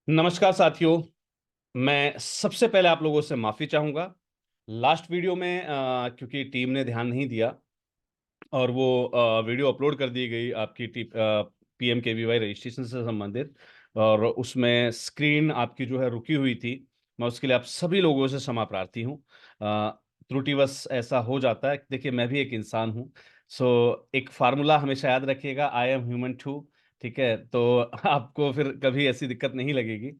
नमस्कार साथियों। मैं सबसे पहले आप लोगों से माफ़ी चाहूँगा। लास्ट वीडियो में क्योंकि टीम ने ध्यान नहीं दिया और वो वीडियो अपलोड कर दी गई आपकी पीएमकेवीवाई रजिस्ट्रेशन से संबंधित, और उसमें स्क्रीन आपकी जो है रुकी हुई थी। मैं उसके लिए आप सभी लोगों से क्षमा प्रार्थी हूँ। त्रुटिवश ऐसा हो जाता है। देखिए, मैं भी एक इंसान हूँ। सो एक फार्मूला हमेशा याद रखिएगा, आई एम ह्यूमन टू। ठीक है, तो आपको फिर कभी ऐसी दिक्कत नहीं लगेगी।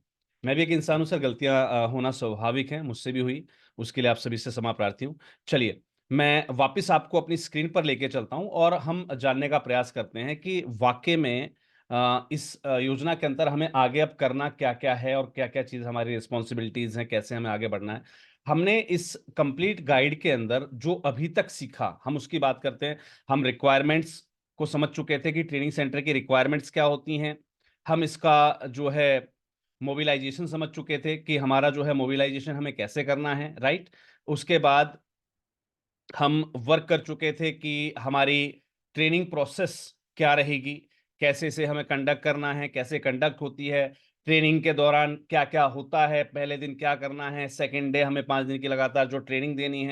मैं भी एक इंसान हूँ सर, गलतियां होना स्वाभाविक है, मुझसे भी हुई। उसके लिए आप सभी से क्षमा प्रार्थी हूँ। चलिए, मैं वापस आपको अपनी स्क्रीन पर लेके चलता हूं और हम जानने का प्रयास करते हैं कि वाकई में इस योजना के अंदर हमें आगे अब करना क्या-क्या है और क्या-क्या चीज़ हमारी रिस्पॉन्सिबिलिटीज़ हैं, कैसे हमें आगे बढ़ना है। हमने इस कंप्लीट गाइड के अंदर जो अभी तक सीखा, हम उसकी बात करते हैं। हम रिक्वायरमेंट्स को समझ चुके थे कि ट्रेनिंग सेंटर की रिक्वायरमेंट्स क्या होती हैं। हम इसका जो है मोबिलाइजेशन समझ चुके थे कि हमारा जो है मोबिलाइजेशन हमें कैसे करना है, राइट? उसके बाद हम वर्क कर चुके थे कि हमारी ट्रेनिंग प्रोसेस क्या रहेगी, कैसे इसे हमें कंडक्ट करना है, कैसे कंडक्ट होती है, ट्रेनिंग के दौरान क्या-क्या होता है, पहले दिन क्या करना है, सेकंड डे हमें 5 दिन की लगातार जो ट्रेनिंग देनी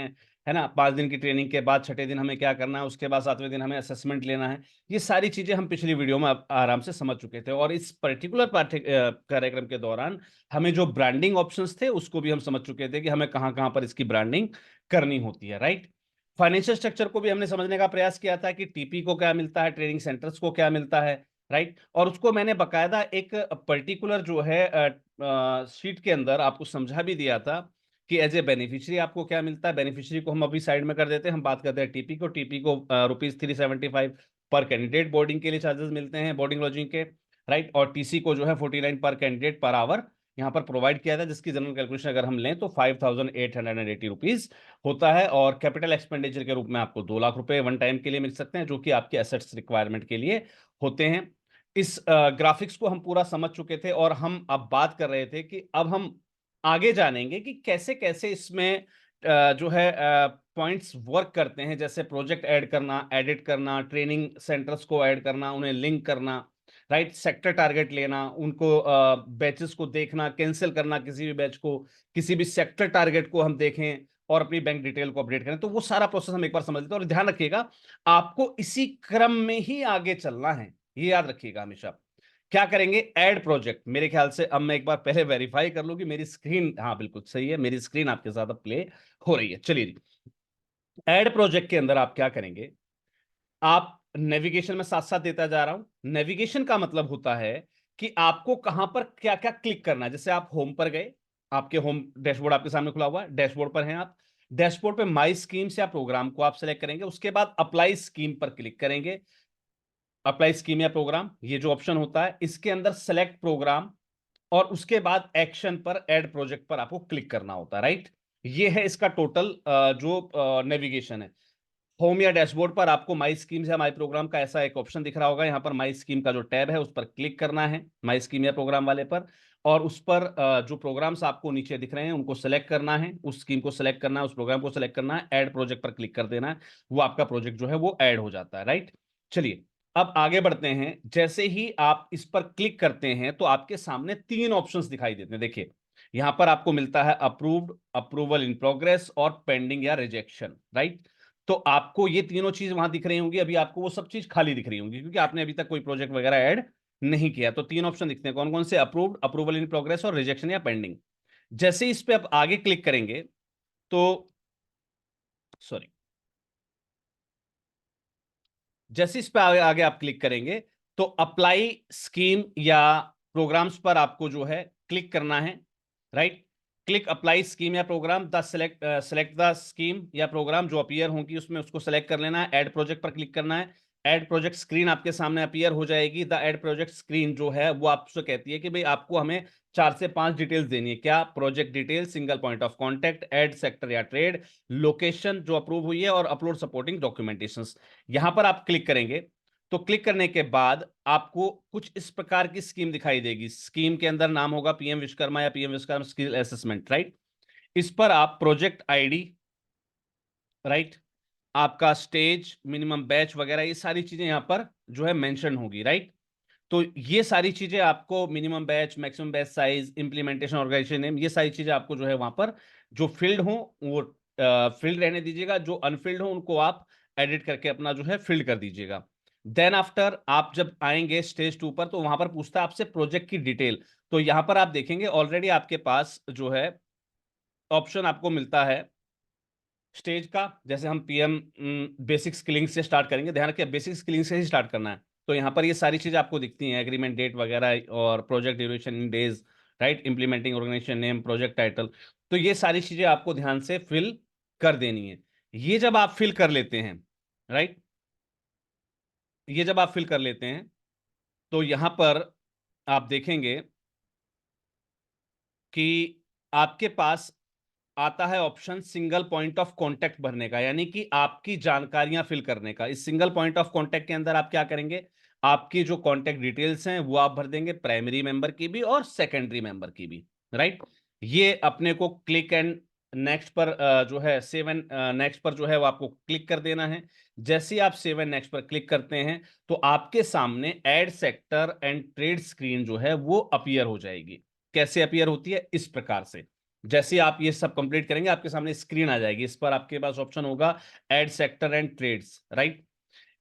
है ना? 5 दिन की ट्रेनिंग के बाद छठे दिन हमें क्या करना है, उसके बाद 7वें दिन हमें असेसमेंट लेना है। ये सारी चीज़ें हम पिछली वीडियो में आराम से समझ चुके थे, और इस पर्टिकुलर कार्यक्रम के दौरान हमें जो ब्रांडिंग ऑप्शंस थे, उसको भी हम समझ चुके थे कि हमें कहाँ-कहाँ पर इसकी ब्रांडिंग करनी होती है, राइट? फाइनेंशियल स्ट्रक्चर को भी हमने समझने का प्रयास किया था कि टीपी को क्या मिलता है, ट्रेनिंग सेंटर्स को क्या मिलता है, राइट? और उसको मैंने बाकायदा एक पर्टिकुलर जो है शीट के अंदर आपको समझा भी दिया था कि एज ए बेनिफिशियरी आपको क्या मिलता है। बेनिफिशियरी को हम अभी साइड में कर देते हैं, हम बात करते हैं टीपी को। टीपी को रुपीज 375 पर कैंडिडेट बोर्डिंग के लिए चार्जेस मिलते हैं, बोर्डिंग लॉजिंग के, राइट? और टीसी को जो है 49 पर कैंडिडेट पर आवर यहाँ पर प्रोवाइड किया था, जिसकी जनरल कैलकुलेशन अगर हम लें तो 5,880 रुपीज होता है। और कैपिटल एक्सपेंडिचर के रूप में आपको 2 लाख रुपए वन टाइम के लिए मिल सकते हैं, जो कि आपके एसेट्स रिक्वायरमेंट के लिए होते हैं। इस ग्राफिक्स को हम पूरा समझ चुके थे और हम अब बात कर रहे थे कि अब हम आगे जानेंगे कि कैसे-कैसे इसमें जो है पॉइंट्स वर्क करते हैं, जैसे प्रोजेक्ट ऐड करना, एडिट करना, ट्रेनिंग सेंटर्स को ऐड करना, उन्हें लिंक करना, राइट? सेक्टर टारगेट लेना, उनको बैचेस को देखना, कैंसल करना किसी भी बैच को, किसी भी सेक्टर टारगेट को हम देखें और अपनी बैंक डिटेल को अपडेट करें। तो वो सारा प्रोसेस हम एक बार समझ लेते हैं, और ध्यान रखिएगा, आपको इसी क्रम में ही आगे चलना है। ये याद रखिएगा हमेशा। क्या करेंगे? Add project. मेरे ख्याल से अब मैं एक बार पहले वेरीफाई कर लूं कि मेरी स्क्रीन, हाँ बिल्कुल सही है, मेरी स्क्रीन आपके साथ अब प्ले हो रही है। चलिए जी, ऐड प्रोजेक्ट के अंदर आप क्या करेंगे? आप नेविगेशन में साथ साथ देता जा रहा हूं। नेविगेशन का मतलब होता है कि आपको कहां पर क्या क्या क्लिक करना है। जैसे आप होम पर गए, आपके होम डैशबोर्ड आपके सामने खुला हुआ है, डैशबोर्ड पर हैं आप। डैशबोर्ड पे माई स्कीम्स या प्रोग्राम को आप सेलेक्ट करेंगे, उसके बाद अप्लाई स्कीम पर क्लिक करेंगे। अप्लाई स्कीम या प्रोग्राम, ये जो ऑप्शन होता है, इसके अंदर सेलेक्ट प्रोग्राम, और उसके बाद एक्शन पर ऐड प्रोजेक्ट पर आपको क्लिक करना होता है, राइट? ये है इसका टोटल जो नेविगेशन है। होम या डैशबोर्ड पर आपको माई स्कीम्स या माई प्रोग्राम का ऐसा एक ऑप्शन दिख रहा होगा। यहाँ पर माई स्कीम का जो टैब है, उस पर क्लिक करना है, माई स्कीम या प्रोग्राम वाले पर। और उस पर जो प्रोग्राम्स आपको नीचे दिख रहे हैं, उनको सेलेक्ट करना है, उस स्कीम को सेलेक्ट करना है, उस प्रोग्राम को सेलेक्ट करना है, ऐड प्रोजेक्ट पर क्लिक कर देना है। वो आपका प्रोजेक्ट जो है वो ऐड हो जाता है, राइट? चलिए, अब आगे बढ़ते हैं। जैसे ही आप इस पर क्लिक करते हैं तो आपके सामने 3 ऑप्शंस दिखाई देते हैं। देखिए, यहां पर आपको मिलता है अप्रूव्ड, अप्रूवल इन प्रोग्रेस और पेंडिंग या रिजेक्शन, राइट? तो आपको ये तीनों चीज वहां दिख रही होंगी। अभी आपको वो सब चीज खाली दिख रही होंगी, क्योंकि आपने अभी तक कोई प्रोजेक्ट वगैरह ऐड नहीं किया। तो 3 ऑप्शन दिखते हैं, कौन कौन से? अप्रूव्ड, अप्रूवल इन प्रोग्रेस और रिजेक्शन या पेंडिंग। जैसे इस पे आप आगे क्लिक करेंगे तो, सॉरी, जैसे इस पे आगे आप क्लिक करेंगे तो अप्लाई स्कीम या प्रोग्राम्स पर आपको जो है क्लिक करना है, राइट? क्लिक अप्लाई स्कीम या program, the select the scheme या प्रोग्राम जो अपीयर होंगी उसमें, उसको सेलेक्ट कर लेना है। ऐड प्रोजेक्ट पर क्लिक करना है। ऐड प्रोजेक्ट स्क्रीन आपके सामने अपीयर हो जाएगी। द ऐड प्रोजेक्ट स्क्रीन जो है वो आपसे कहती है कि भाई आपको हमें 4 से 5 डिटेल्स देनी है। क्या? Project detail, single point of contact, add sector या ट्रेड, लोकेशन जो अप्रूव हुई है, और अपलोड सपोर्टिंग डॉक्यूमेंटेशन। यहां पर आप क्लिक करेंगे तो क्लिक करने के बाद आपको कुछ इस प्रकार की स्कीम दिखाई देगी। स्कीम के अंदर नाम होगा पीएम विश्वकर्मा या PM Vishwakarma skill assessment, right? इस पर आप प्रोजेक्ट आईडी, राइट, आपका स्टेज, मिनिमम बैच वगैरह, ये सारी चीजें यहां पर जो है मेंशन होगी, राइट? तो ये सारी चीजें आपको minimum batch, maximum batch size, implementation organization name, ये सारी चीजें आपको जो है वहां पर जो फील्ड हो वो फील्ड रहने दीजिएगा, जो अनफिल्ड हो उनको आप एडिट करके अपना जो है फील्ड कर दीजिएगा। देन आफ्टर आप जब आएंगे स्टेज 2 पर, तो वहां पर पूछता है आपसे प्रोजेक्ट की डिटेल। तो यहां पर आप देखेंगे ऑलरेडी आपके पास जो है ऑप्शन आपको मिलता है स्टेज का। जैसे हम पीएम बेसिक स्किलिंग से स्टार्ट करेंगे, ध्यान रखिए बेसिक स्किलिंग से ही स्टार्ट करना है। तो यहाँ पर ये सारी चीजें आपको दिखती हैं, एग्रीमेंट डेट वगैरह और project duration in days, right, implementing organization name, project title. तो ये सारी चीजें आपको ध्यान से फिल कर देनी है। ये जब आप फिल कर लेते हैं, राइट, ये जब आप फिल कर लेते हैं तो यहां पर आप देखेंगे कि आपके पास आता है option single point of contact भरने का, यानी कि आपकी जानकारियां फिल करने का। इस सिंगल पॉइंट ऑफ कांटेक्ट के अंदर आप क्या करेंगे, आपकी जो कांटेक्ट डिटेल्स हैं वो आप भर देंगे, प्राइमरी मेंबर की भी और सेकेंडरी मेंबर की भी, राइट। ये अपने को क्लिक एंड नेक्स्ट पर जो है सेव एंड नेक्स्ट पर जो है वो आपको क्लिक कर देना है। जैसे ही आप सेव एंड नेक्स्ट पर क्लिक करते हैं तो आपके सामने add sector and trade screen जो है वो अपीयर हो जाएगी। कैसे अपीयर होती है, इस प्रकार से। जैसे आप ये सब कंप्लीट करेंगे आपके सामने स्क्रीन आ जाएगी, इस पर आपके पास ऑप्शन होगा add sector and trades, right.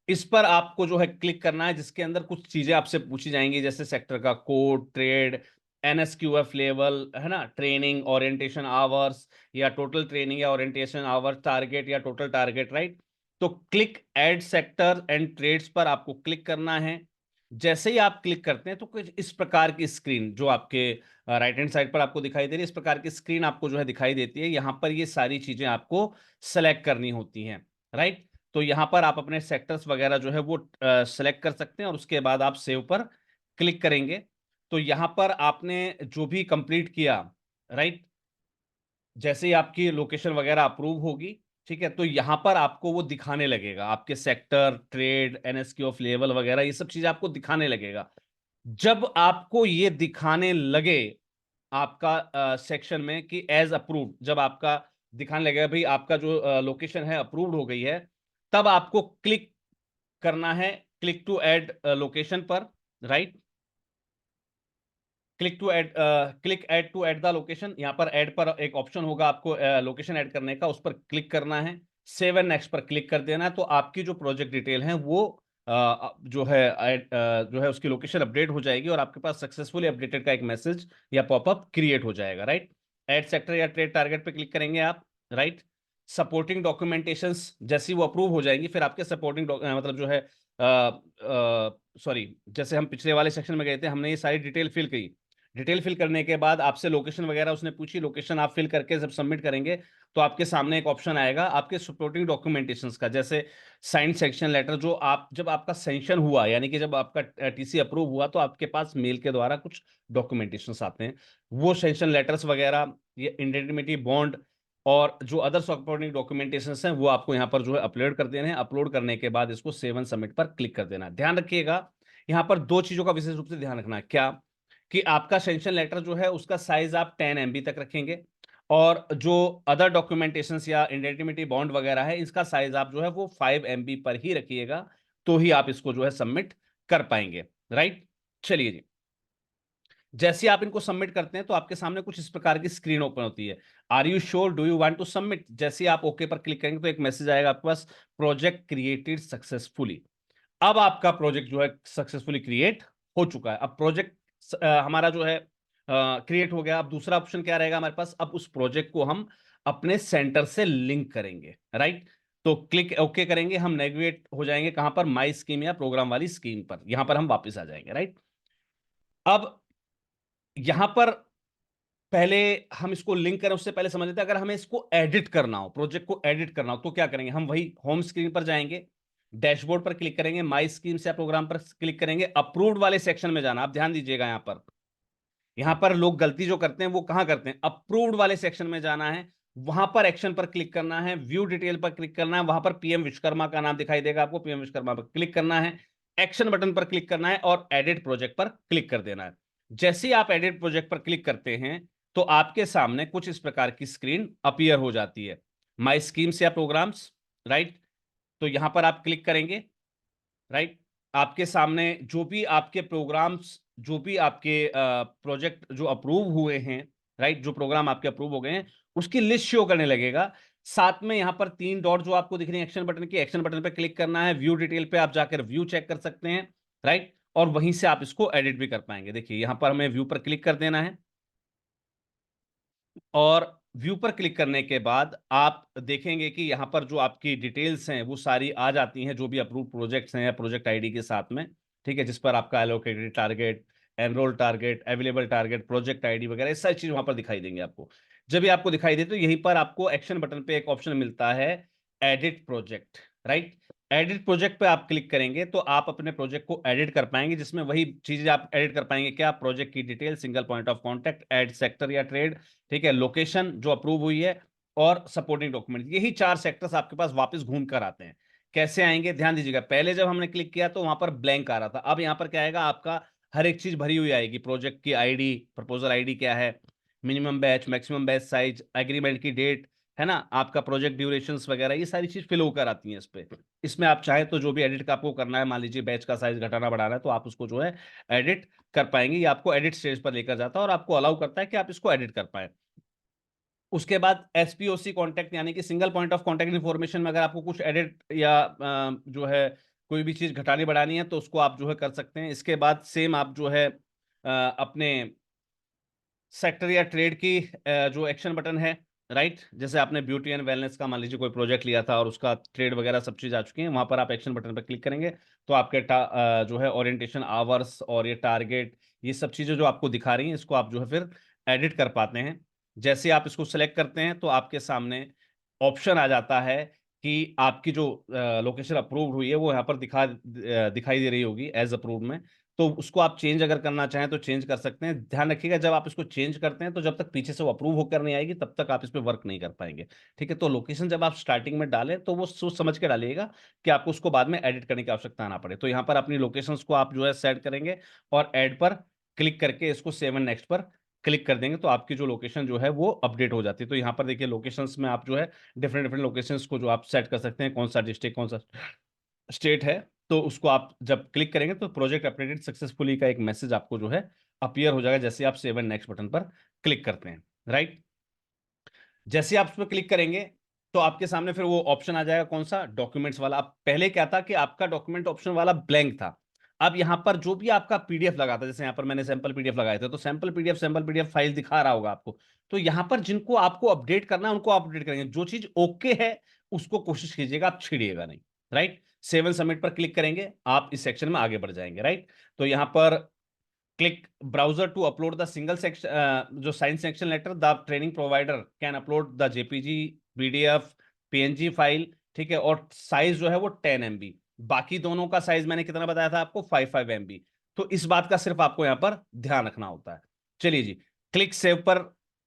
इस पर आपको जो है क्लिक करना है, जिसके अंदर कुछ चीजें आपसे पूछी जाएंगी, जैसे सेक्टर का कोड, ट्रेड, एनएसक्यूएफ लेवल, है ना, ट्रेनिंग ओरिएंटेशन आवर्स या टोटल ट्रेनिंग या ओरिएंटेशन आवर्स, टारगेट या टोटल टारगेट, राइट। तो click add sector and trades पर आपको क्लिक करना है। जैसे ही आप क्लिक करते हैं तो कुछ इस प्रकार की स्क्रीन जो आपके राइट हैंड साइड पर आपको दिखाई दे रही है, इस प्रकार की स्क्रीन आपको जो है दिखाई देती है। यहां पर ये सारी चीजें आपको सेलेक्ट करनी होती हैं, राइट। तो यहां पर आप अपने सेक्टर्स वगैरह जो है वो सेलेक्ट कर सकते हैं और उसके बाद आप सेव पर क्लिक करेंगे। तो यहां पर आपने जो भी कंप्लीट किया, राइट, जैसे ही आपकी लोकेशन वगैरह अप्रूव होगी, ठीक है, तो यहां पर आपको वो दिखाने लगेगा, आपके sector, trade, NSQ of level वगैरह ये सब चीज आपको दिखाने लगेगा। जब आपको ये दिखाने लगे आपका सेक्शन में कि एज अप्रूव्ड, जब आपका दिखाने लगेगा भाई आपका जो लोकेशन है अप्रूव्ड हो गई है, तब आपको क्लिक करना है क्लिक टू ऐड लोकेशन पर, right. Click to add click add to add the location, यहां पर ऐड पर एक ऑप्शन होगा आपको लोकेशन ऐड करने का, उस पर क्लिक करना है। सेव एंड नेक्स्ट पर क्लिक कर देना है। तो आपकी जो प्रोजेक्ट डिटेल है वो जो है जो है उसकी लोकेशन अपडेट हो जाएगी और आपके पास सक्सेसफुली अपडेटेड का एक मैसेज या पॉपअप क्रिएट हो जाएगा, राइट। ऐड सेक्टर या ट्रेड टारगेट पे क्लिक करेंगे आप, राइट। सपोर्टिंग डॉक्यूमेंटेशंस जैसी वो अप्रूव हो जाएंगी, फिर आपके सपोर्टिंग मतलब जो है सॉरी, जैसे हम पिछले वाले सेक्शन में गए थे, हमने ये सारी डिटेल फिल की। डिटेल फिल करने के बाद आपसे लोकेशन वगैरह उसने पूछी, लोकेशन आप फिल करके जब सबमिट करेंगे तो आपके सामने एक ऑप्शन आएगा आपके सपोर्टिंग डॉक्यूमेंटेशंस का, जैसे साइन सेक्शन लेटर, जो आप जब आपका सेंक्शन हुआ यानी कि जब आपका टीसी अप्रूव हुआ तो आपके पास मेल के द्वारा कुछ डॉक्यूमेंटेशंस आते हैं, वो सेंक्शन लेटर्स वगैरह, ये इंडेंटिटी बॉन्ड और जो अदर सपोर्टिंग डॉक्यूमेंटेशंस हैं वो आपको यहाँ पर जो है अपलोड कर देने हैं। अपलोड करने के बाद इसको सेव एंड सबमिट पर क्लिक कर देना है। ध्यान रखिएगा यहाँ पर दो चीजों का विशेष रूप से ध्यान रखना है, क्या कि आपका सेंक्शन लेटर जो है उसका साइज आप 10 MB तक रखेंगे और जो अदर डॉक्यूमेंटेशंस या इंडेंटिटी बॉन्ड वगैरह है इसका साइज आप जो है वो 5 MB पर ही रखिएगा, तो ही आप इसको जो है सबमिट कर पाएंगे, राइट। चलिए जी, जैसे आप इनको सबमिट करते हैं तो आपके सामने कुछ इस प्रकार की स्क्रीन ओपन होती है। Are you sure, do you want to submit, जैसे आप ओके पर क्लिक करेंगे तो एक मैसेज आएगा आपके पास, प्रोजेक्ट क्रिएटेड सक्सेसफुली। अब आपका प्रोजेक्ट जो है सक्सेसफुली क्रिएट हो चुका है। अब प्रोजेक्ट हमारा जो है क्रिएट हो गया। अब दूसरा ऑप्शन क्या रहेगा हमारे पास, अब उस प्रोजेक्ट को हम अपने सेंटर से लिंक करेंगे, राइट। तो क्लिक ओके करेंगे, हम नेविगेट हो जाएंगे कहां पर, माई स्कीम या प्रोग्राम वाली स्कीम पर, यहां पर हम वापस आ जाएंगे, राइट। अब यहां पर पहले हम इसको लिंक करें उससे पहले समझ लेते हैं, अगर हमें इसको एडिट करना हो, प्रोजेक्ट को एडिट करना हो तो क्या करेंगे, हम वही होम स्क्रीन पर जाएंगे, डैशबोर्ड पर क्लिक करेंगे, माई स्कीम से प्रोग्राम पर क्लिक करेंगे, अप्रूव्ड वाले सेक्शन में जाना। आप ध्यान दीजिएगा यहां पर लोग गलती जो करते हैं वो कहां करते हैं, अप्रूव्ड वाले सेक्शन में जाना है, वहां पर एक्शन पर क्लिक करना है, व्यू डिटेल पर क्लिक करना है, वहां पर पीएम विश्वकर्मा का नाम दिखाई देगा आपको, पीएम विश्वकर्मा पर क्लिक करना है, एक्शन बटन पर क्लिक करना है और एडिट प्रोजेक्ट पर क्लिक कर देना है। जैसे ही आप एडिट प्रोजेक्ट पर क्लिक करते हैं तो आपके सामने कुछ इस प्रकार की स्क्रीन अपीयर हो जाती है, माई स्कीम्स या प्रोग्राम्स, राइट। तो यहां पर आप क्लिक करेंगे, राइट। आपके सामने जो भी आपके प्रोग्राम्स, जो भी आपके प्रोजेक्ट जो अप्रूव हुए हैं, राइट, जो प्रोग्राम आपके अप्रूव हो गए हैं उसकी लिस्ट शो करने लगेगा। साथ में यहाँ पर 3 डॉट जो आपको दिख रही है एक्शन बटन की, एक्शन बटन पे क्लिक करना है, व्यू डिटेल पे आप जाकर व्यू चेक कर सकते हैं, राइट, और वहीं से आप इसको एडिट भी कर पाएंगे। देखिए यहाँ पर हमें व्यू पर क्लिक कर देना है, और व्यू पर क्लिक करने के बाद आप देखेंगे कि यहाँ पर जो आपकी डिटेल्स हैं वो सारी आ जाती हैं, जो भी अप्रूव प्रोजेक्ट्स हैं या प्रोजेक्ट आईडी के साथ में, ठीक है, जिस पर आपका allocated target, enrol target, available target, project ID वगैरह ये सारी चीज वहां पर दिखाई देंगे आपको। जब ये आपको दिखाई दे तो यहीं पर आपको एक्शन बटन पे एक ऑप्शन मिलता है, edit project, right. Edit project पे आप क्लिक करेंगे तो आप अपने प्रोजेक्ट को एडिट कर पाएंगे, जिसमें वही चीजें आप एडिट कर पाएंगे, क्या, प्रोजेक्ट की detail, single point of contact, add sector या ट्रेड, ठीक है, लोकेशन जो अप्रूव हुई है, और सपोर्टिंग डॉक्यूमेंट। यही 4 सेक्टर्स आपके पास वापस घूम कर आते हैं। कैसे आएंगे ध्यान दीजिएगा, पहले जब हमने क्लिक किया तो वहां पर ब्लैंक आ रहा था, अब यहां पर क्या आएगा, आपका हर एक चीज भरी हुई आएगी, प्रोजेक्ट की आईडी, प्रपोजल आईडी क्या है, minimum batch, maximum batch size, agreement की डेट, है ना, आपका प्रोजेक्ट ड्यूरेशंस वगैरह, ये सारी चीज फिल होकर आती हैं इस पे। इसमें आप चाहे तो जो भी एडिट का आपको करना है, मान लीजिए बैच का साइज घटाना बढ़ाना है, तो आप उसको जो है एडिट कर पाएंगे। ये आपको एडिट स्टेज पर लेकर जाता है और आपको अलाउ करता है कि आप इसको एडिट कर पाए। उसके बाद एसपीओसी कॉन्टैक्ट, यानी कि single point of contact information में अगर आपको कुछ एडिट या जो है कोई भी चीज घटानी बढ़ानी है तो उसको आप जो है कर सकते हैं। इसके बाद सेम आप जो है अपने सेक्टर या ट्रेड की जो एक्शन बटन है, राइट, जैसे आपने ब्यूटी एंड वेलनेस का मान लीजिए कोई प्रोजेक्ट लिया था और उसका ट्रेड वगैरह सब चीज आ चुकी है, वहां पर आप एक्शन बटन पर क्लिक करेंगे तो आपके जो है ओरिएंटेशन आवर्स और ये टारगेट, ये सब चीजें जो आपको दिखा रही हैं इसको आप जो है फिर एडिट कर पाते हैं। जैसे आप इसको सेलेक्ट करते हैं तो आपके सामने ऑप्शन आ जाता है कि आपकी जो लोकेशन अप्रूव्ड हुई है वो यहाँ पर दिखाई दे रही होगी एज अप्रूव्ड में। तो उसको आप चेंज अगर करना चाहें तो चेंज कर सकते हैं। ध्यान रखिएगा जब आप इसको चेंज करते हैं तो जब तक पीछे से वो अप्रूव होकर नहीं आएगी तब तक आप इस पर वर्क नहीं कर पाएंगे, ठीक है। तो लोकेशन जब आप स्टार्टिंग में डालें तो वो सोच समझ के डालिएगा कि आपको उसको बाद में एडिट करने की आवश्यकता ना पड़े। तो यहाँ पर अपनी लोकेशंस को आप जो है सेट करेंगे और ऐड पर क्लिक करके इसको सेव एंड नेक्स्ट पर क्लिक कर देंगे तो आपकी जो लोकेशन जो है वो अपडेट हो जाती है। तो यहाँ पर देखिए लोकेशंस में आप जो है डिफरेंट डिफरेंट लोकेशंस को जो आप सेट कर सकते हैं, कौन सा डिस्ट्रिक्ट, कौन सा स्टेट है, तो उसको आप जब क्लिक करेंगे तो प्रोजेक्ट अपडेटेड सक्सेसफुली का एक मैसेज आपको जो है अपीयर हो जाएगा जैसे आप सेव एंड नेक्स्ट बटन पर क्लिक करते हैं, राइट। जैसे आप उस पर क्लिक करेंगे तो आपके सामने फिर वो ऑप्शन आ जाएगा, कौन सा, डॉक्यूमेंट्स वाला। अब पहले क्या था कि आपका डॉक्यूमेंट ऑप्शन वाला ब्लैंक था। अब यहां पर जो भी आपका पीडीएफ लगा था, जैसे यहां पर मैंने सैंपल पीडीएफ लगाए थे, तो सैंपल पीडीएफ फाइल दिखा रहा होगा आपको। तो यहां पर जिनको आपको अपडेट करना है उनको अपडेट करेंगे, जो चीज ओके है उसको कोशिश कीजिएगा, आप छेड़िएगा नहीं, राइट। सेव एंड सबमिट पर क्लिक करेंगे आप इस सेक्शन में आगे बढ़ जाएंगे, राइट। तो यहां पर click browser to upload the single section जो science section letter, the training provider can upload the JPG, PDF, PNG file, ठीक है, और साइज जो है वो 10 MB। बाकी दोनों का साइज मैंने कितना बताया था आपको, 5 MB। तो इस बात का सिर्फ आपको यहां पर ध्यान रखना होता है। चलिए जी, क्लिक सेव पर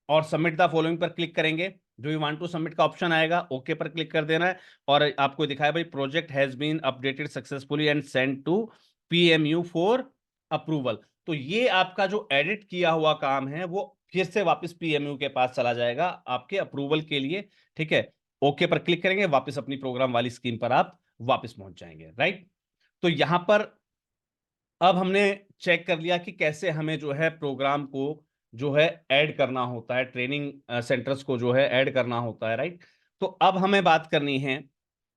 और सबमिट द फॉलोइंग पर क्लिक करेंगे, जो यू वांट टू सबमिट का ऑप्शन आएगा, ओके पर क्लिक कर देना है और आपको दिखाया भाई project has been updated successfully and send to PMU for approval. तो ये आपका जो एडिट किया हुआ काम है वो फिर से वापस पीएमयू के पास चला जाएगा आपके अप्रूवल के लिए, ठीक है। ओके पर क्लिक करेंगे, वापस अपनी प्रोग्राम वाली स्क्रीन पर आप वापस पहुंच जाएंगे, राइट। तो यहां पर अब हमने चेक कर लिया कि कैसे हमें जो है प्रोग्राम को जो है ऐड करना होता है, ट्रेनिंग सेंटर्स को जो है ऐड करना होता है, राइट। तो अब हमें बात करनी है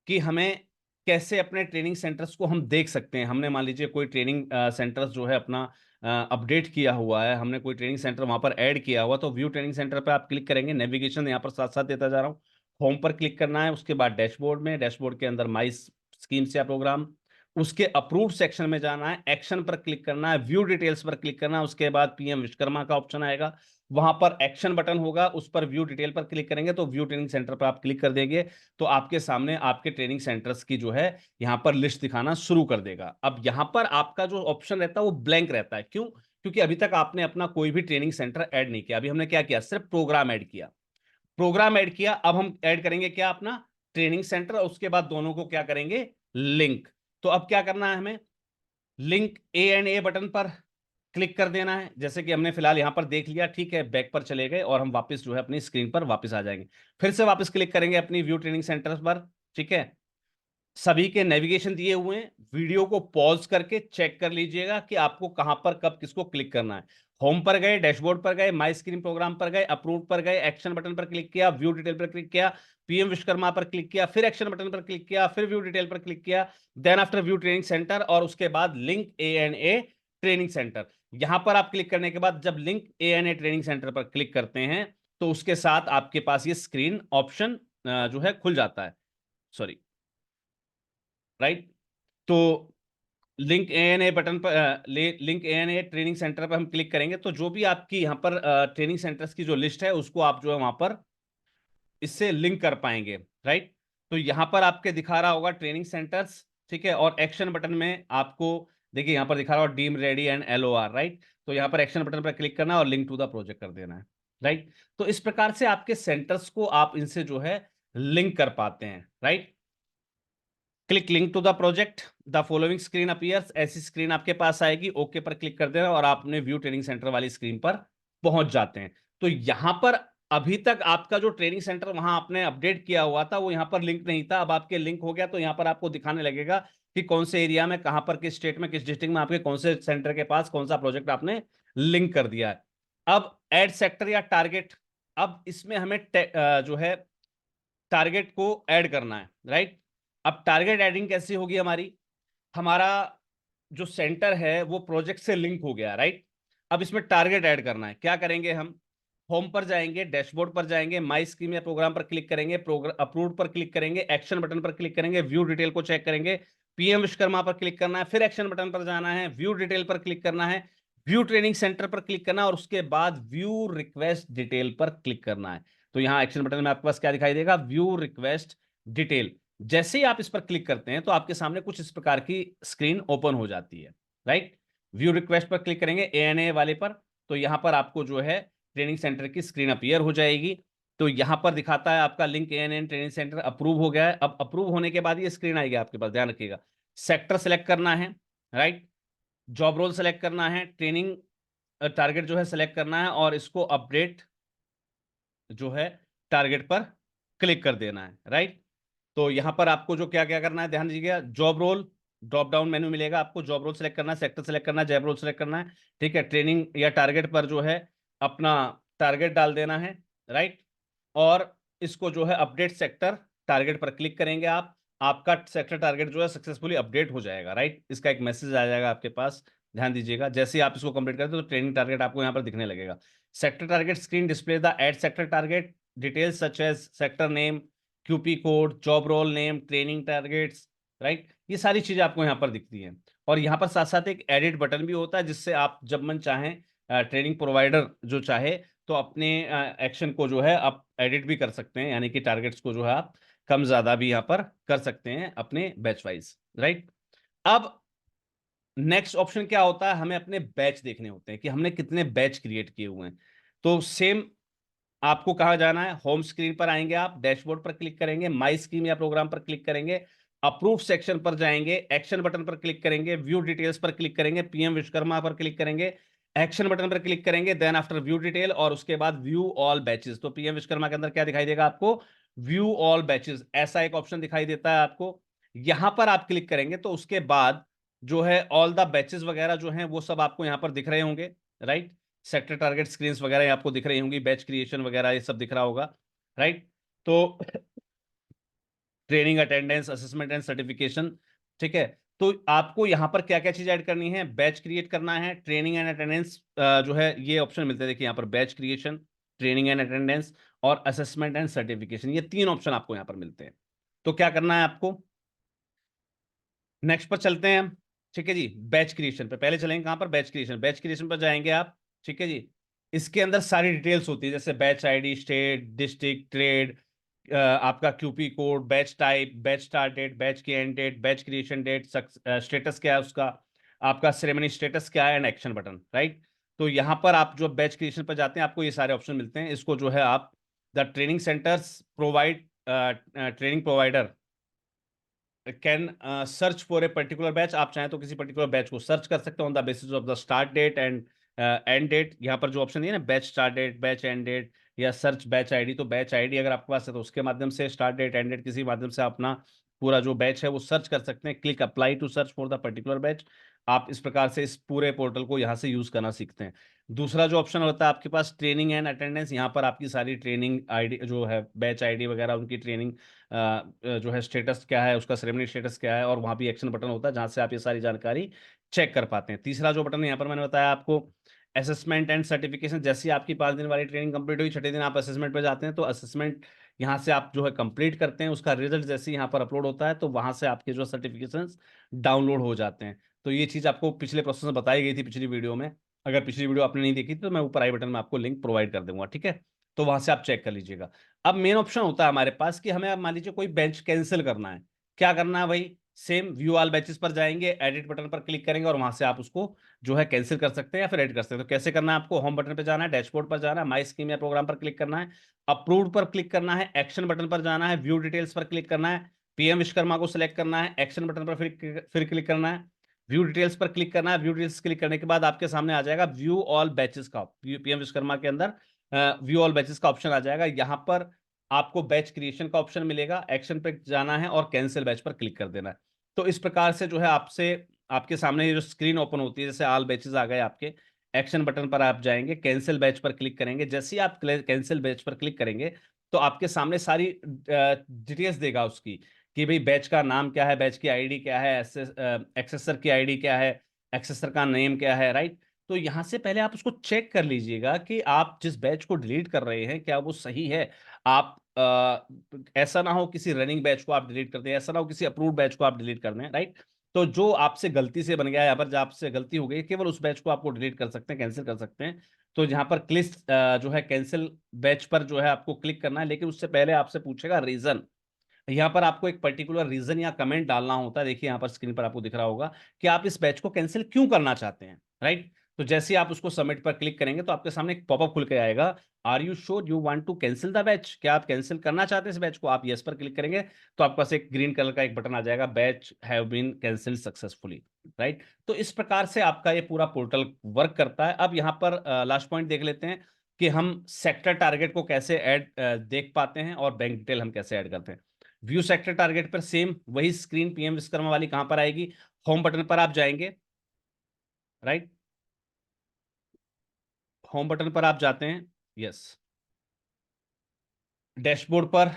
कि हमें कैसे अपने ट्रेनिंग सेंटर्स को हम देख सकते हैं। हमने मान लीजिए कोई ट्रेनिंग सेंटर्स जो है अपना अपडेट किया हुआ है, हमने कोई ट्रेनिंग सेंटर वहां पर ऐड किया हुआ, तो व्यू ट्रेनिंग सेंटर पर आप क्लिक करेंगे, नेविगेशन यहाँ पर साथ साथ देता जा रहा हूँ, होम पर क्लिक करना है, उसके बाद डैशबोर्ड में, डैशबोर्ड के अंदर माई स्कीम्स या प्रोग्राम, उसके अप्रूव्ड सेक्शन में जाना है, एक्शन पर क्लिक करना है, व्यू डिटेल्स पर क्लिक करना है, उसके बाद पीएम विश्वकर्मा का ऑप्शन आएगा, वहां पर एक्शन बटन होगा, उस पर व्यू डिटेल पर क्लिक करेंगे तो व्यू ट्रेनिंग सेंटर पर आप क्लिक कर देंगे तो आपके सामने आपके ट्रेनिंग सेंटर्स की जो है यहां पर लिस्ट दिखाना शुरू कर देगा। अब यहां पर आपका जो ऑप्शन रहता है वो ब्लैंक रहता है, क्यों, क्योंकि अभी तक आपने अपना कोई भी ट्रेनिंग सेंटर ऐड नहीं किया। अभी हमने क्या किया, सिर्फ प्रोग्राम ऐड किया, प्रोग्राम ऐड किया। अब हम ऐड करेंगे क्या, अपना ट्रेनिंग सेंटर, और उसके बाद दोनों को क्या करेंगे, लिंक। तो अब क्या करना है, हमें लिंक A&A बटन पर क्लिक कर देना है, जैसे कि हमने फिलहाल यहां पर देख लिया, ठीक है, बैक पर चले गए और हम वापस जो है अपनी स्क्रीन पर वापस आ जाएंगे। फिर से वापस क्लिक करेंगे अपनी व्यू ट्रेनिंग सेंटर पर, ठीक है। सभी के नेविगेशन दिए हुए हैं, वीडियो को पॉज करके चेक कर लीजिएगा कि आपको कहां पर कब किसको क्लिक करना है। होम पर गए, डैशबोर्ड पर गए, माई स्क्रीन प्रोग्राम पर गए, अप्रूव पर गए, एक्शन बटन पर क्लिक किया, व्यू डिटेल पर क्लिक किया, पीएम विश्वकर्मा पर क्लिक किया, फिर एक्शन बटन पर क्लिक किया, फिर व्यू डिटेल पर क्लिक किया, then after view training centre, और उसके बाद लिंक ए ट्रेनिंग सेंटर। यहां पर आप क्लिक करने के बाद जब लिंक ए ट्रेनिंग सेंटर पर क्लिक करते हैं तो उसके साथ आपके पास ये स्क्रीन ऑप्शन जो है खुल जाता है। Sorry, right. तो लिंक ए बटन पर लिंक ए ट्रेनिंग सेंटर पर हम क्लिक करेंगे तो जो भी आपकी यहाँ पर ट्रेनिंग सेंटर्स की जो लिस्ट है उसको आप जो है वहां पर इससे लिंक कर पाएंगे, राइट। तो यहां पर आपके दिखा रहा होगा ट्रेनिंग सेंटर्स, ठीक है। और एक्शन बटन में आपको देखिए यहां पर दिखा रहा होगा deem ready and LOR, right. तो यहां पर एक्शन बटन पर क्लिक करना है और लिंक टू द प्रोजेक्ट कर देना है, राइट। तो इस प्रकार से आपके सेंटर्स को आप इनसे जो है लिंक कर पाते हैं, right. Click link to the project, the following screen appears, ऐसी स्क्रीन आपके पास आएगी, ओके पर क्लिक कर देना और आप अपने व्यू ट्रेनिंग सेंटर वाली स्क्रीन पर पहुंच जाते हैं। तो यहां पर अभी तक आपका जो ट्रेनिंग सेंटर वहां आपने अपडेट किया हुआ था वो यहां पर लिंक नहीं था, अब आपके लिंक हो गया। तो यहां पर आपको दिखाने लगेगा कि कौन से एरिया में, कहां पर, किस स्टेट में, किस डिस्ट्रिक्ट में आपके कौन से सेंटर के पास कौन सा प्रोजेक्ट आपने लिंक कर दिया है। अब एड सेक्टर या टारगेट, अब इसमें हमें जो है टारगेट को ऐड करना है, राइट। अब टारगेट एडिंग कैसी होगी हमारी, हमारा जो सेंटर है वो प्रोजेक्ट से लिंक हो गया, राइट। अब इसमें टारगेट ऐड करना है, क्या करेंगे हम, होम पर जाएंगे, डैशबोर्ड पर जाएंगे, माई स्क्रीन या प्रोग्राम पर क्लिक करेंगे, अप्रूव पर क्लिक करेंगे, एक्शन बटन पर क्लिक करेंगे, व्यू डिटेल को चेक करेंगे, पीएम विश्वकर्मा पर क्लिक करना है, फिर एक्शन बटन पर जाना है, व्यू डिटेल पर क्लिक करना है, व्यू ट्रेनिंग सेंटर पर क्लिक करना है और उसके बाद व्यू रिक्वेस्ट डिटेल पर क्लिक करना है। तो यहां एक्शन बटन में आपके पास क्या दिखाई देगा, व्यू रिक्वेस्ट डिटेल। जैसे ही आप इस पर क्लिक करते हैं तो आपके सामने कुछ इस प्रकार की स्क्रीन ओपन हो जाती है, राइट। व्यू रिक्वेस्ट पर क्लिक करेंगे ए वाले पर, तो यहां पर आपको जो है ट्रेनिंग सेंटर की स्क्रीन अपीयर हो जाएगी। तो यहां पर दिखाता है आपका लिंक ए ट्रेनिंग सेंटर अप्रूव हो गया है। अब अप्रूव होने के बाद ये स्क्रीन आएगी आपके पास, ध्यान रखिएगा। सेक्टर सेलेक्ट करना है, राइट। जॉब रोल सेलेक्ट करना है, ट्रेनिंग टारगेट जो है सेलेक्ट करना है और इसको अपडेट जो है टारगेट पर क्लिक कर देना है, राइट। तो यहां पर आपको जो क्या क्या करना है ध्यान दीजिएगा, job role drop down menu मिलेगा आपको, जॉब रोल सेलेक्ट करना है, सेक्टर सेलेक्ट करना है, जॉब रोल सेलेक्ट करना है, ठीक है। ट्रेनिंग या टारगेट पर जो है अपना टारगेट डाल देना है, राइट। और इसको जो है अपडेट सेक्टर टारगेट पर क्लिक करेंगे आप, आपका सेक्टर टारगेट जो है सक्सेसफुली अपडेट हो जाएगा, राइट। इसका एक मैसेज आ जाएगा आपके पास, ध्यान दीजिएगा। जैसे ही आप इसको कंप्लीट करते हो तो ट्रेनिंग टारगेट आपको यहाँ पर दिखने लगेगा। Sector target screen display the add sector target details such as sector name, QP code, job role name, training targets, right. ये सारी चीजें आपको यहाँ पर दिखती हैं। और यहाँ पर साथ साथ एक एडिट बटन भी होता है जिससे आप जब मन चाहें, ट्रेनिंग प्रोवाइडर जो चाहे तो अपने एक्शन को जो है आप एडिट भी कर सकते हैं, यानी कि टारगेट्स को जो है आप कम ज्यादा भी यहाँ पर कर सकते हैं अपने बैच वाइज, राइट। अब नेक्स्ट ऑप्शन क्या होता है, हमें अपने बैच देखने होते हैं कि हमने कितने बैच क्रिएट किए हुए हैं। तो सेम आपको कहां जाना है, होम स्क्रीन पर आएंगे आप, डैशबोर्ड पर क्लिक करेंगे, माई स्क्रीन या प्रोग्राम पर क्लिक करेंगे, अप्रूव सेक्शन पर जाएंगे, एक्शन बटन पर क्लिक करेंगे, व्यू डिटेल्स पर क्लिक करेंगे, पीएम विश्वकर्मा पर क्लिक करेंगे, एक्शन बटन पर क्लिक करेंगे, देन आफ्टर व्यू डिटेल और उसके बाद व्यू ऑल बैचेस। तो पीएम विश्वकर्मा के अंदर क्या दिखाई देगा आपको, व्यू ऑल बैचेस, ऐसा एक ऑप्शन दिखाई देता है आपको। यहां पर आप क्लिक करेंगे तो उसके बाद जो है ऑल द बैचेस वगैरह जो हैं वो सब आपको यहां पर दिख रहे होंगे, राइट। सेक्टर टारगेट स्क्रीन्स वगैरह आपको दिख रही होंगी, बैच क्रिएशन वगैरह ये सब दिख रहा होगा, राइट। तो training, attendance, assessment and certification, ठीक है। तो आपको यहां पर क्या क्या चीज ऐड करनी है, बैच क्रिएट करना है, ट्रेनिंग एंड अटेंडेंस जो है ये ऑप्शन मिलते हैं, देखिए यहाँ पर batch creation, training and attendance और असेसमेंट एंड सर्टिफिकेशन, ये तीन ऑप्शन आपको यहाँ पर मिलते हैं। तो क्या करना है आपको, नेक्स्ट पर चलते हैं हम, ठीक है जी। बैच क्रिएशन पे पहले चलेंगे, कहां पर, बैच क्रिएशन। बैच क्रिएशन पर जाएंगे आप, ठीक है जी। इसके अंदर सारी डिटेल्स होती है जैसे batch ID, state, district, trade, आपका QP code, batch type, batch start date, batch की end date, batch creation date, status क्या है उसका, आपका सेरेमनी स्टेटस क्या है एंड एक्शन बटन, राइट। तो यहां पर आप जो बैच क्रिएशन पर जाते हैं आपको ये सारे ऑप्शन मिलते हैं। इसको जो है आप the training centres provide, training provider can search for a particular batch, आप चाहें तो किसी पर्टिकुलर बैच को सर्च कर सकते हो on the basis of the start date and end date. यहाँ पर जो ऑप्शन है ना, batch start date, batch end date या सर्च बैच आईडी, तो बैच आईडी अगर आपके पास है तो उसके माध्यम से, स्टार्ट डेट एंड डेट किसी माध्यम से अपना पूरा जो बैच है वो सर्च कर सकते हैं। Click apply to search for the particular batch. आप इस प्रकार से इस पूरे पोर्टल को यहाँ से यूज करना सीखते हैं। दूसरा जो ऑप्शन होता है आपके पास ट्रेनिंग एंड अटेंडेंस, यहाँ पर आपकी सारी ट्रेनिंग आईडी जो है, बैच आईडी वगैरह, उनकी ट्रेनिंग जो है स्टेटस क्या है, उसका सेरेमनी स्टेटस क्या है, और वहाँ भी एक्शन बटन होता है जहाँ से आप ये सारी जानकारी चेक कर पाते हैं। तीसरा जो बटन यहाँ पर मैंने बताया आपको, असेसमेंट एंड सर्टिफिकेशन। जैसे आपकी 5 दिन वाली ट्रेनिंग कंप्लीट हुई, छठे दिन आप असेसमेंट पे जाते हैं, तो असेसमेंट यहाँ से आप जो है कंप्लीट करते हैं, उसका रिजल्ट जैसे यहाँ पर अपलोड होता है तो वहां से आपके जो सर्टिफिकेशंस डाउनलोड हो जाते हैं। तो ये चीज़ आपको पिछले प्रोसेस में बताई गई थी पिछली वीडियो में। अगर पिछली वीडियो आपने नहीं देखी तो मैं ऊपर आई बटन में आपको लिंक प्रोवाइड कर दूंगा, ठीक है। तो वहां से आप चेक कर लीजिएगा। अब मेन ऑप्शन होता है हमारे पास कि हमें, अब मान लीजिए कोई बेंच कैंसिल करना है। क्या करना है भाई, सेम व्यू ऑल बैचेस पर जाएंगे, एडिट बटन पर क्लिक करेंगे और वहां से आप उसको जो है कैंसिल कर सकते हैं या फिर एड कर सकते हैं। तो कैसे करना है, आपको होम बटन पर जाना है, डैशबोर्ड पर जाना है, माई स्कीम या प्रोग्राम पर क्लिक करना है, अप्रूव्ड पर क्लिक करना है, एक्शन बटन पर जाना है, व्यू डिटेल्स पर क्लिक करना है, पीएम विश्वकर्मा को सिलेक्ट करना है, एक्शन बटन पर फिर क्लिक करना है, व्यू डिटेल्स पर क्लिक करना है। व्यू डिटेल्स क्लिक करने के बाद आपके सामने आ जाएगा व्यू ऑल बैचेस का, पीएम विश्वकर्मा के अंदर व्यू ऑल बैचेस का ऑप्शन आ जाएगा। यहाँ पर आपको बैच क्रिएशन का ऑप्शन मिलेगा, एक्शन पे जाना है और कैंसिल बैच पर क्लिक कर देना है। तो इस प्रकार से जो है आपसे, आपके सामने ये जो स्क्रीन ओपन होती है, जैसे ऑल बैचेस आ गए आपके, एक्शन बटन पर आप जाएंगे, कैंसिल बैच पर क्लिक करेंगे। जैसे ही आप कैंसिल बैच पर क्लिक करेंगे तो आपके सामने सारी डिटेल्स देगा उसकी, कि भाई बैच का नाम क्या है, बैच की आईडी क्या है, एक्सेसर की आईडी क्या है, एक्सेसर का नेम क्या है, राइट। तो यहां से पहले आप उसको चेक कर लीजिएगा कि आप जिस बैच को डिलीट कर रहे हैं क्या वो सही है। आप ऐसा ना हो किसी रनिंग बैच को आप डिलीट कर दें, ऐसा ना हो किसी अप्रूव्ड बैच को आप डिलीट कर दें, राइट। तो जो आपसे गलती से बन गया है, अगर जो आपसे गलती हो गई, केवल उस बैच को आपको डिलीट कर सकते हैं, कैंसिल कर सकते हैं। तो यहाँ पर क्लिक जो है कैंसिल बैच पर जो है आपको क्लिक करना है, लेकिन उससे पहले आपसे पूछेगा रीजन। यहाँ पर आपको एक पर्टिकुलर रीजन या कमेंट डालना होता है। देखिए यहाँ पर स्क्रीन पर आपको दिख रहा होगा कि आप इस बैच को कैंसिल क्यों करना चाहते हैं, राइट। तो जैसे ही आप उसको सबमिट पर क्लिक करेंगे तो आपके सामने एक पॉपअप खुल के आएगा, are you sure you want to cancel the batch, क्या आप कैंसिल करना चाहते हैं इस बैच को। आप यस पर क्लिक करेंगे तो आपके पास एक ग्रीन कलर का एक बटन आ जाएगा, batch have been cancel successfully, right. तो इस प्रकार से आपका ये पूरा पोर्टल वर्क करता है। अब यहाँ पर लास्ट पॉइंट देख लेते हैं कि हम सेक्टर टारगेट को कैसे ऐड देख पाते हैं और बैंक डिटेल हम कैसे ऐड करते हैं। व्यू सेक्टर टारगेट पर सेम वही स्क्रीन पीएम विश्वकर्मा वाली कहां पर आएगी, होम बटन पर आप जाएंगे, राइट। होम बटन पर आप जाते हैं, यस। डैशबोर्ड पर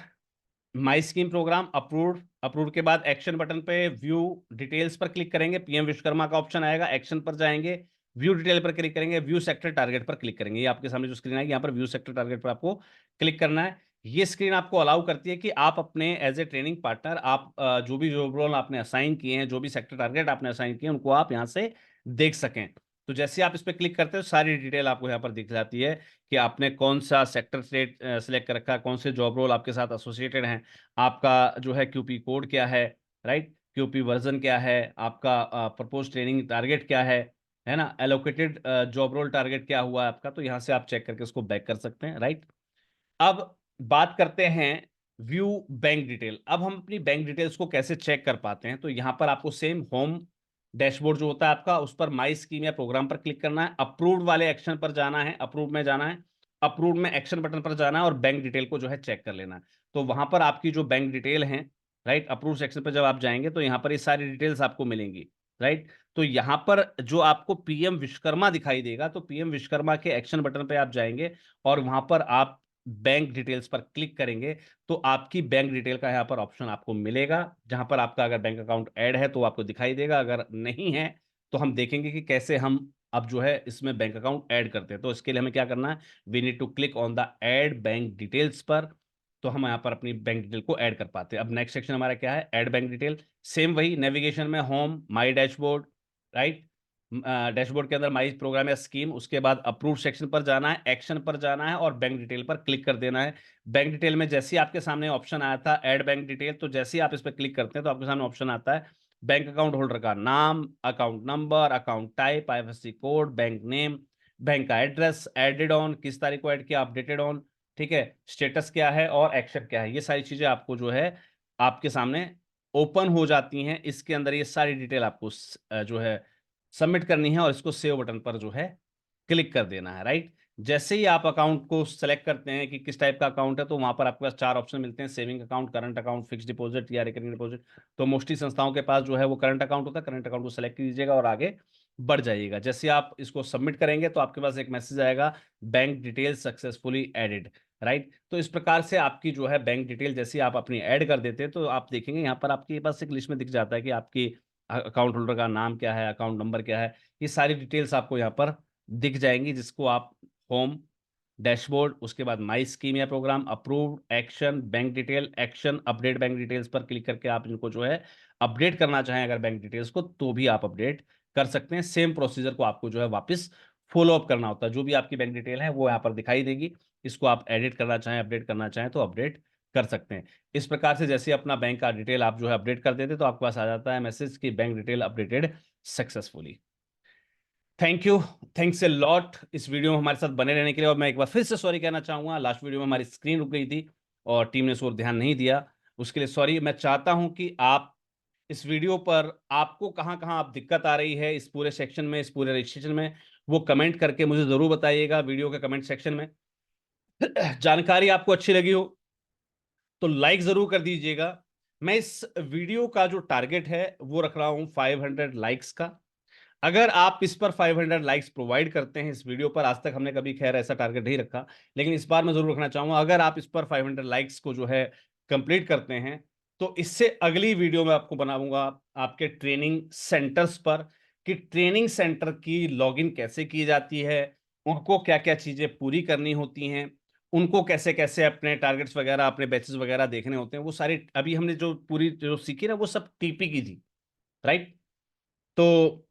माई स्कीम प्रोग्राम अप्रूव्ड, अप्रूव्ड के बाद एक्शन बटन पे व्यू डिटेल्स पर क्लिक करेंगे, पीएम विश्वकर्मा का ऑप्शन आएगा, एक्शन पर जाएंगे, व्यू डिटेल पर क्लिक करेंगे, व्यू सेक्टर टारगेट पर क्लिक करेंगे। ये आपके सामने जो स्क्रीन आएगी यहाँ पर व्यू सेक्टर टारगेट पर आपको क्लिक करना है। ये स्क्रीन आपको अलाउ करती है कि आप अपने एज ए ट्रेनिंग पार्टनर, आप जो भी जॉब रोल आपने असाइन किए हैं, जो भी सेक्टर टारगेट आपने असाइन किए हैं, उनको आप यहाँ से देख सकें। तो जैसे आप इस पर क्लिक करते हो सारी डिटेल आपको यहाँ पर दिख जाती है कि आपने कौन सा सेक्टर सेलेक्ट कर रखा है, कौन से जॉब रोल आपके साथ एसोसिएटेड हैं, आपका जो है क्यूपी कोड क्या है, राइट, क्यूपी वर्जन क्या है, आपका प्रपोज ट्रेनिंग टारगेट क्या है ना, एलोकेटेड जॉब रोल टारगेट क्या हुआ है आपका। तो यहाँ से आप चेक करके उसको बैक कर सकते हैं, राइट। अब बात करते हैं व्यू बैंक डिटेल। अब हम अपनी बैंक डिटेल्स को कैसे चेक कर पाते हैं, तो यहां पर आपको सेम होम डैशबोर्ड जो होता है आपका, उस पर माई स्कीम या प्रोग्राम पर क्लिक करना है, अप्रूव्ड वाले एक्शन पर जाना है, अप्रूव में जाना है, अप्रूव में एक्शन बटन पर जाना है और बैंक डिटेल को जो है चेक कर लेना है। तो वहां पर आपकी जो बैंक डिटेल है, राइट, अप्रूव सेक्शन पर जब आप जाएंगे तो यहाँ पर ये सारी डिटेल्स आपको मिलेंगी, राइट। तो यहाँ पर जो आपको पीएम विश्वकर्मा दिखाई देगा, तो पीएम विश्वकर्मा के एक्शन बटन पर आप जाएंगे और वहां पर आप बैंक डिटेल्स पर क्लिक करेंगे तो आपकी बैंक डिटेल का यहाँ पर ऑप्शन आपको मिलेगा, जहां पर आपका अगर बैंक अकाउंट ऐड है तो आपको दिखाई देगा, अगर नहीं है तो हम देखेंगे कि कैसे हम अब जो है इसमें बैंक अकाउंट ऐड करते हैं। तो इसके लिए हमें क्या करना है, we need to click on the add bank details पर। तो हम यहाँ पर अपनी बैंक डिटेल को ऐड कर पाते हैं। अब नेक्स्ट सेक्शन हमारा क्या है, ऐड बैंक डिटेल। सेम वही नेविगेशन में होम, माई डैशबोर्ड, राइट, डैशबोर्ड के अंदर माई प्रोग्राम या स्कीम, उसके बाद अप्रूव सेक्शन पर जाना है, एक्शन पर जाना है और बैंक डिटेल पर क्लिक कर देना है। बैंक डिटेल में जैसे ही आपके सामने ऑप्शन आया था ऐड बैंक डिटेल, तो जैसे ही आप इस पर क्लिक करते हैं तो आपके सामने ऑप्शन आता है बैंक अकाउंट होल्डर का नाम, account number, account type, IFSC code, bank name, bank का एड्रेस, एडेड ऑन, किस तारीख को ऐड किया, अपडेटेड ऑन, ठीक है, स्टेटस क्या है और एक्शन क्या है। ये सारी चीजें आपको जो है आपके सामने ओपन हो जाती हैं। इसके अंदर ये सारी डिटेल आपको जो है सबमिट करनी है और इसको सेव बटन पर जो है क्लिक कर देना है, राइट। जैसे ही आप अकाउंट को सेलेक्ट करते हैं कि किस टाइप का अकाउंट है, तो वहां पर आपके पास 4 ऑप्शन मिलते हैं, saving account, current account, fix deposit या रिकरिंग डिपॉजिट। तो मोस्टली संस्थाओं के पास जो है वो करंट अकाउंट होता है। करंट अकाउंट को सेलेक्ट कीजिएगा और आगे बढ़ जाइएगा। जैसे आप इसको सबमिट करेंगे तो आपके पास एक मैसेज आएगा, bank detail successfully added, right. तो इस प्रकार से आपकी जो है बैंक डिटेल जैसे आप अपनी ऐड कर देते हैं, तो आप देखेंगे यहाँ पर आपके पास एक लिस्ट में दिख जाता है कि आपकी अकाउंट होल्डर का नाम क्या है, अकाउंट नंबर क्या है, ये सारी डिटेल्स आपको यहाँ पर दिख जाएंगी, जिसको आप होम, डैशबोर्ड, उसके बाद माई स्कीम या program, approved, action, bank detail, action, update bank details पर क्लिक करके आप इनको जो है अपडेट करना चाहें अगर बैंक डिटेल्स को, तो भी आप अपडेट कर सकते हैं। सेम प्रोसीजर को आपको जो है वापस फॉलो अप करना होता है। जो भी आपकी बैंक डिटेल है वो यहाँ पर दिखाई देगी, इसको आप एडिट करना चाहें, अपडेट करना चाहें तो अपडेट कर सकते हैं। इस प्रकार से जैसे अपना बैंक का डिटेल आप जो है अपडेट कर देते तो आपके पास आ जाता है मैसेज कि bank detail updated successfully. Thank you, thanks a lot इस वीडियो में हमारे साथ बने रहने के लिए। और मैं एक बार फिर से सॉरी कहना चाहूंगा, लास्ट वीडियो में हमारी स्क्रीन रुक गई थी और टीम ने इस ओर ध्यान नहीं दिया, उसके लिए सॉरी। मैं चाहता हूं कि आप इस वीडियो पर आपको कहां कहां आप दिक्कत आ रही है इस पूरे सेक्शन में, इस पूरे रजिस्ट्रेशन में, वो कमेंट करके मुझे जरूर बताइएगा वीडियो के कमेंट सेक्शन में। जानकारी आपको अच्छी लगी हो तो लाइक जरूर कर दीजिएगा। मैं इस वीडियो का जो टारगेट है वो रख रहा हूं 500 लाइक्स का। अगर आप इस पर 500 लाइक्स प्रोवाइड करते हैं इस वीडियो पर, आज तक हमने कभी खैर ऐसा टारगेट नहीं रखा, लेकिन इस बार मैं जरूर रखना चाहूंगा, अगर आप इस पर 500 लाइक्स को जो है कंप्लीट करते हैं तो इससे अगली वीडियो में आपको बनाऊंगा आपके ट्रेनिंग सेंटर्स पर, कि ट्रेनिंग सेंटर की लॉगिन कैसे की जाती है, उनको क्या क्या चीजें पूरी करनी होती हैं, उनको कैसे कैसे अपने टारगेट्स वगैरह, अपने बैचेस वगैरह देखने होते हैं, वो सारी अभी हमने जो पूरी जो सीखी ना वो सब टीपी की थी, राइट। तो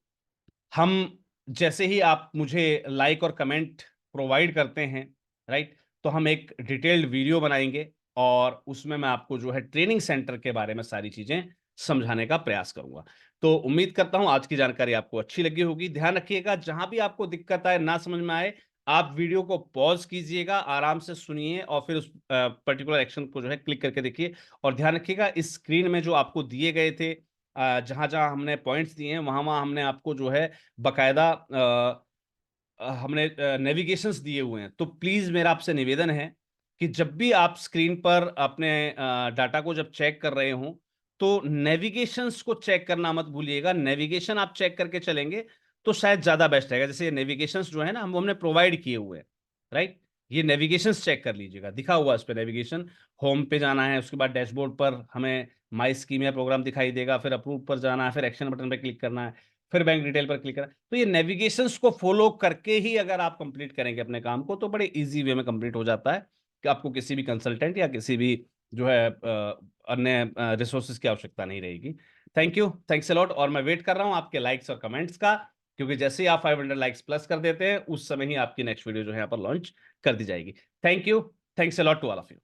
हम जैसे ही आप मुझे लाइक और कमेंट प्रोवाइड करते हैं, राइट, तो हम एक डिटेल्ड वीडियो बनाएंगे और उसमें मैं आपको जो है ट्रेनिंग सेंटर के बारे में सारी चीजें समझाने का प्रयास करूंगा। तो उम्मीद करता हूं आज की जानकारी आपको अच्छी लगी होगी। ध्यान रखिएगा, जहां भी आपको दिक्कत आए, ना समझ में आए, आप वीडियो को पॉज कीजिएगा, आराम से सुनिए और फिर उस पर्टिकुलर एक्शन को जो है क्लिक करके देखिए। और ध्यान रखिएगा, इस स्क्रीन में जो आपको दिए गए थे, जहां जहां हमने पॉइंट्स दिए हैं, वहां वहां हमने आपको जो है बकायदा हमने नेविगेशंस दिए हुए हैं। तो प्लीज मेरा आपसे निवेदन है कि जब भी आप स्क्रीन पर अपने डाटा को जब चेक कर रहे हो तो नेविगेशंस को चेक करना मत भूलिएगा। नेविगेशन आप चेक करके चलेंगे तो शायद ज्यादा बेस्ट रहेगा। जैसे नेविगेशंस जो है ना, हमने प्रोवाइड किए हुए हैं, राइट। ये नेविगेशंस चेक कर लीजिएगा, दिखा हुआ इस पे नेविगेशन। होम पे जाना है, उसके बाद डैशबोर्ड पर हमें माई स्कीम या प्रोग्राम दिखाई देगा, फिर अप्रूव पर जाना है, फिर एक्शन बटन पर क्लिक करना है, फिर बैंक डिटेल पर क्लिक करना है। तो ये नेविगेशंस को फॉलो करके ही अगर आप कंप्लीट करेंगे अपने काम को तो बड़े इजी वे में कंप्लीट हो जाता है, कि आपको किसी भी कंसल्टेंट या किसी भी जो है अन्य रिसोर्सेज की आवश्यकता नहीं रहेगी। Thank you, thanks a lot. और मैं वेट कर रहा हूं आपके लाइक्स और कमेंट्स का, क्योंकि जैसे ही आप 500 लाइक्स प्लस कर देते हैं उस समय ही आपकी नेक्स्ट वीडियो जो है यहाँ पर लॉन्च कर दी जाएगी। Thank you, thanks a lot to all of you.